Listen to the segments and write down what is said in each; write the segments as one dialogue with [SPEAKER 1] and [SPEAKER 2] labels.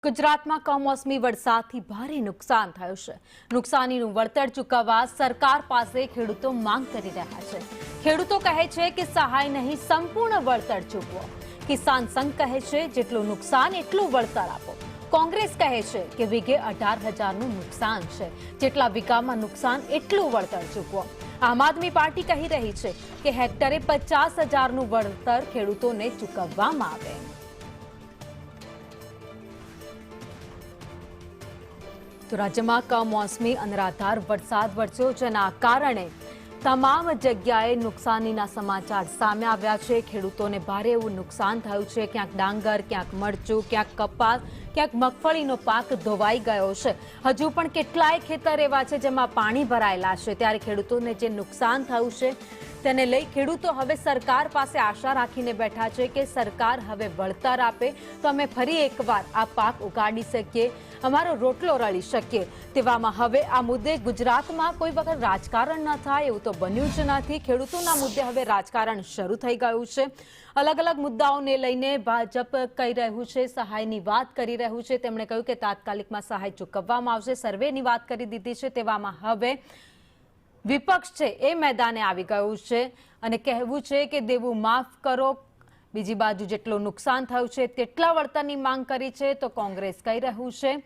[SPEAKER 1] ગુજરાતમાં કમોસમી વરસાદથી ભારે નુકસાન થયું છે। નુકસાનીનું વળતર ચૂકવવા સરકાર પાસે ખેડૂતો માંગ કરી રહ્યા છે। ખેડૂતો કહે છે કે સહાય નહીં, સંપૂર્ણ વળતર ચૂકવો। કિસાન સંઘ કહે છે જેટલું નુકસાન એટલું વળતર આપો। કોંગ્રેસ કહે છે કે વીઘે 18,000નું નુકસાન છે, જેટલા વીઘામાં નુકસાન એટલું વળતર ચૂકવો। આમ આદમી પાર્ટી કહી રહી છે કે હેક્ટરે 50,000નું વળતર ખેડૂતોને ચૂકવવામાં આવે। તો રાજ્યમાં કમોસમી અનરાધાર વરસાદ વરસ્યો, જેના કારણે તમામ જગ્યાએ નુકસાનીના સમાચાર સામે આવ્યા છે। ખેડૂતોને ભારે એવું નુકસાન થયું છે। ક્યાંક ડાંગર, ક્યાંક મરચું, ક્યાંક કપાસ, ક્યાંક મગફળીનો પાક ધોવાઈ ગયો છે। હજુ પણ કેટલાય ખેતર એવા છે જેમાં પાણી ભરાયેલા છે। ત્યારે ખેડૂતોને જે નુકસાન થયું છે તેને લઈ ખેડૂતો હવે સરકાર પાસે આશા રાખીને બેઠા છે કે સરકાર હવે વળતર આપે તો અમે ફરી એકવાર આ પાક ઉગાડી શકીએ, અમારો રોટલો રળી શકીએ। તેવામાં હવે આ મુદ્દે ગુજરાતમાં કોઈ વખત રાજકારણ ન થાય એવું તો બન્યું જ નથી। ખેડૂતોના મુદ્દે હવે રાજકારણ શરૂ થઈ ગયું છે। અલગ અલગ મુદ્દાઓને લઈને ભાજપ કહી રહ્યું છે, સહાયની વાત કરી રહ્યું છે। તેમણે કહ્યું કે તાત્કાલિકમાં સહાય ચૂકવવામાં આવશે, સર્વેની વાત કરી દીધી છે। તેવામાં હવે વિપક્ષ છે એ મેદાને આવી ગયું છે અને કહેવું છે કે દેવું માફ કરો। બીજી બાજુ જેટલું નુકસાન થયું છે તેટલા વળતરની માંગ કરી છે, તો કોંગ્રેસ કહી રહ્યું છે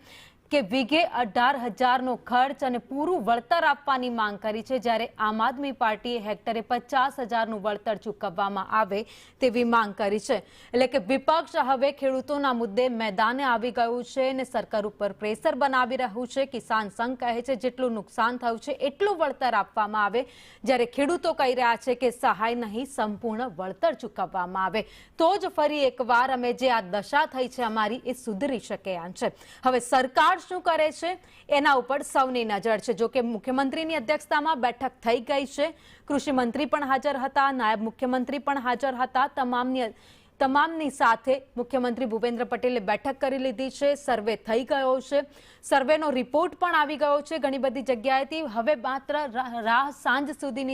[SPEAKER 1] કે વીઘે 18,000નો ખર્ચ અને પૂરું વળતર આપવાની માંગ કરી છે, જ્યારે આમ આદમી પાર્ટીએ હેક્ટરે 50,000નું વળતર ચૂકવવામાં આવે તેવી માંગ કરી છે। એટલે કે વિપક્ષ હવે ખેડૂતોના મુદ્દે મેદાને આવી ગયું છે અને સરકાર ઉપર પ્રેશર બનાવી રહ્યું છે। કિસાન સંઘ કહે છે જેટલું નુકસાન થયું છે એટલું વળતર આપવામાં આવે, જ્યારે ખેડૂતો કહી રહ્યા છે કે સહાય નહીં, સંપૂર્ણ વળતર ચૂકવવામાં આવે તો જ ફરી એકવાર અમે જે આ દશા થઈ છે અમારી એ સુધરી શકે એમ છે। હવે સરકાર શું કરે છે એના ઉપર સૌની નજર છે। જો કે મુખ્યમંત્રીની અધ્યક્ષતામાં બેઠક થઈ ગઈ છે, કૃષિ મંત્રી પણ હાજર હતા, નાયબ મુખ્યમંત્રી પણ હાજર હતા। તમામની સાથે મુખ્યમંત્રી ભૂપેન્દ્ર પટેલે બેઠક કરી લીધી છે। સર્વે થઈ ગયો છે, સર્વેનો રિપોર્ટ પણ આવી ગયો છે ઘણી બધી જગ્યાએથી। હવે માત્ર રાહ સાંજ સુધીની